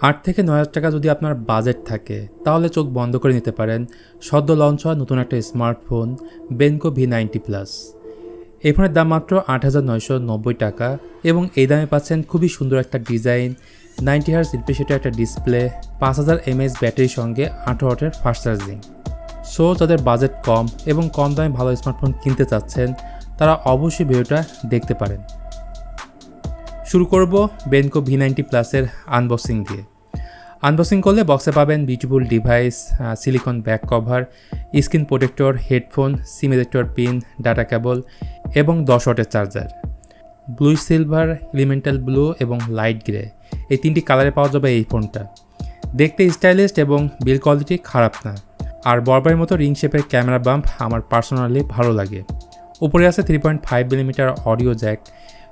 8 থেকে 9,000 টাকা যদি আপনার বাজেট থাকে তাহলে চোখ বন্ধ করে নিতে পারেন সদ্য লঞ্চ হওয়া নতুন একটা স্মার্টফোন বেনকো V90 প্লাস। এই ফোনের দাম মাত্র 8,990 টাকা এবং এই দামে পাচ্ছেন খুবই সুন্দর একটা ডিজাইন, 90Hz রিফ্রেশ রেটের একটা ডিসপ্লে, 5000 mAh ব্যাটারির সঙ্গে 18 ওয়াটের ফাস্ট চার্জিং। সো যাদের বাজেট কম এবং কম দামে ভালো স্মার্টফোন কিনতে চাচ্ছেন তারা অবশ্যই ভিডিওটা দেখতে পারেন। শুরু করব বেনকো V90 প্লাসের আনবক্সিং দিয়ে। আনবক্সিং করলে বক্সে পাবেন beautiful device, silicon back cover, screen protector, headphone, SIM ejector pin, data cable এবং 10 ওয়াটের charger. Blue silver, elemental blue এবং লাইট গ্রে এই তিনটি কালারে পাওয়া যাবে এই ফোনটা। দেখতে স্টাইলিশ এবং বিল কোয়ালিটি খারাপ না। আর বরাবরের মতো রিং শেপের ক্যামেরা বাম্প আমার পার্সোনালি ভালো লাগে। উপরে আছে 3.5mm অডিও জ্যাক,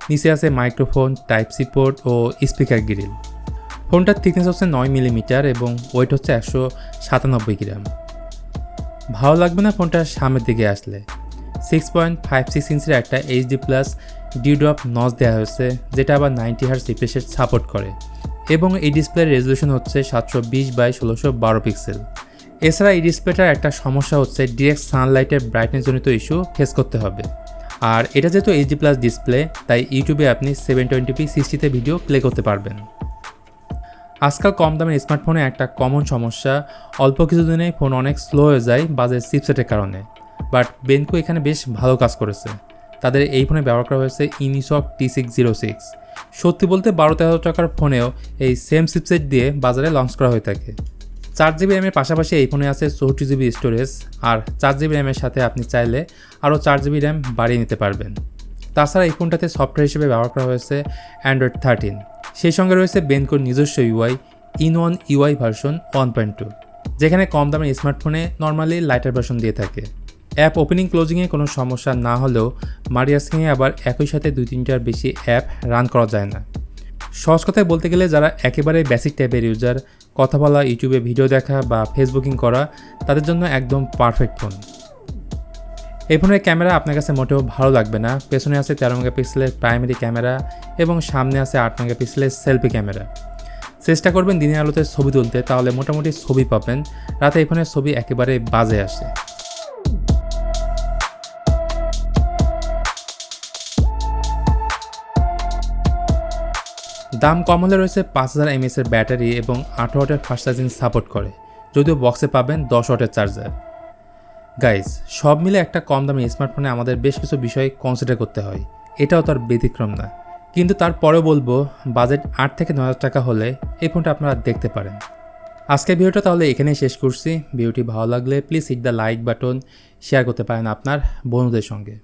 নিচে আছে মাইক্রোফোন, টাইপ সি পোর্ট ও স্পিকার গ্রিল। ফোনটার থিকনেস হচ্ছে 9mm এবং ওয়েট হচ্ছে 197 গ্রাম। ভালো লাগবে না ফোনটার সামনের দিকে আসলে। 6.56 ইঞ্চির একটা HD+ ডিউডপ নচ দেওয়া হয়েছে, যেটা আবার 90Hz রিফ্রেশ রেট সাপোর্ট করে এবং এই ডিসপ্লের রেজলিউশন হচ্ছে 720x1612 পিক্সেল। এছাড়া এই ডিসপ্লেটার একটা সমস্যা হচ্ছে ডিরেক্ট সানলাইটের ব্রাইটনেস জনিত ইস্যু ফেস করতে হবে। আর এটা যেহেতু HD+ ডিসপ্লে তাই ইউটিউবে আপনি 720p 60তে ভিডিও প্লে করতে পারবেন। আজকাল কম দামের স্মার্টফোনে একটা কমন সমস্যা, অল্প কিছুদিনেই ফোন অনেক স্লো হয়ে যায় বাজে চিপসেটের কারণে। বাট বেনকো এখানে বেশ ভালো কাজ করেছে। তাদের এই ফোনে ব্যবহার করা হয়েছে ইউনিসক T606। সত্যি বলতে 12-13 টাকার ফোনেও এই সেম চিপসেট দিয়ে বাজারে লঞ্চ করা হয়ে থাকে। 4GB র্যামের পাশাপাশি এই ফোনে আছে 64GB স্টোরেজ, আর 4GB র্যামের সাথে আপনি চাইলে আরও 4GB র্যাম বাড়িয়ে নিতে পারবেন। তাছাড়া এই ফোনটাতে সফটওয়্যার হিসেবে ব্যবহার করা হয়েছে Android 13। সেই সঙ্গে রয়েছে বেনকোর নিজস্ব UI In1 UI ভার্সন 1.2, যেখানে কম দামের স্মার্টফোনে নর্মালি লাইটার ভার্সন দিয়ে থাকে। অ্যাপ ওপেনিং ক্লোজিংয়ে কোনো সমস্যা না হলেও মাল্টিটাস্কিংয়ে আবার একই সাথে 2-3টার বেশি অ্যাপ রান করা যায় না। সহজ কথায় বলতে গেলে যারা একেবারে বেসিক টাইপের ইউজার, কথা বলা, ইউটিউবে ভিডিও দেখা বা ফেসবুকিং করা, তাদের জন্য একদম পারফেক্ট ফোন। এই ফোনের ক্যামেরা আপনার কাছে মোটেও ভালো লাগবে না। পেছনে আছে 13 মেগাপিক্সেলের প্রাইমারি ক্যামেরা এবং সামনে আছে 8 মেগাপিক্সেলের সেলফি ক্যামেরা। চেষ্টা করবেন দিনের আলোতে ছবি তুলতে, তাহলে মোটামুটি ছবি পাবেন। রাতে এই ফোনের ছবি একেবারে বাজে আসে। দাম কম হলে রয়েছে 5000 mAh এর ব্যাটারি এবং 18 ওয়াটের ফাস্ট চার্জিং সাপোর্ট করে, যদিও বক্সে পাবেন 10 ওয়াটের চার্জার। গাইজ, সব মিলে একটা কম দামি স্মার্টফোনে আমাদের বেশ কিছু বিষয় কনসিডার করতে হয়, এটাও তার ব্যতিক্রম না। কিন্তু তারপরেও বলবো বাজেট 8 থেকে 9,000 টাকা হলে এই ফোনটা আপনারা দেখতে পারেন। আজকের ভিডিওটা তাহলে এখানেই শেষ করছি। ভিডিওটি ভালো লাগলে please hit the like button, share করতে পারেন আপনার বন্ধুদের সঙ্গে।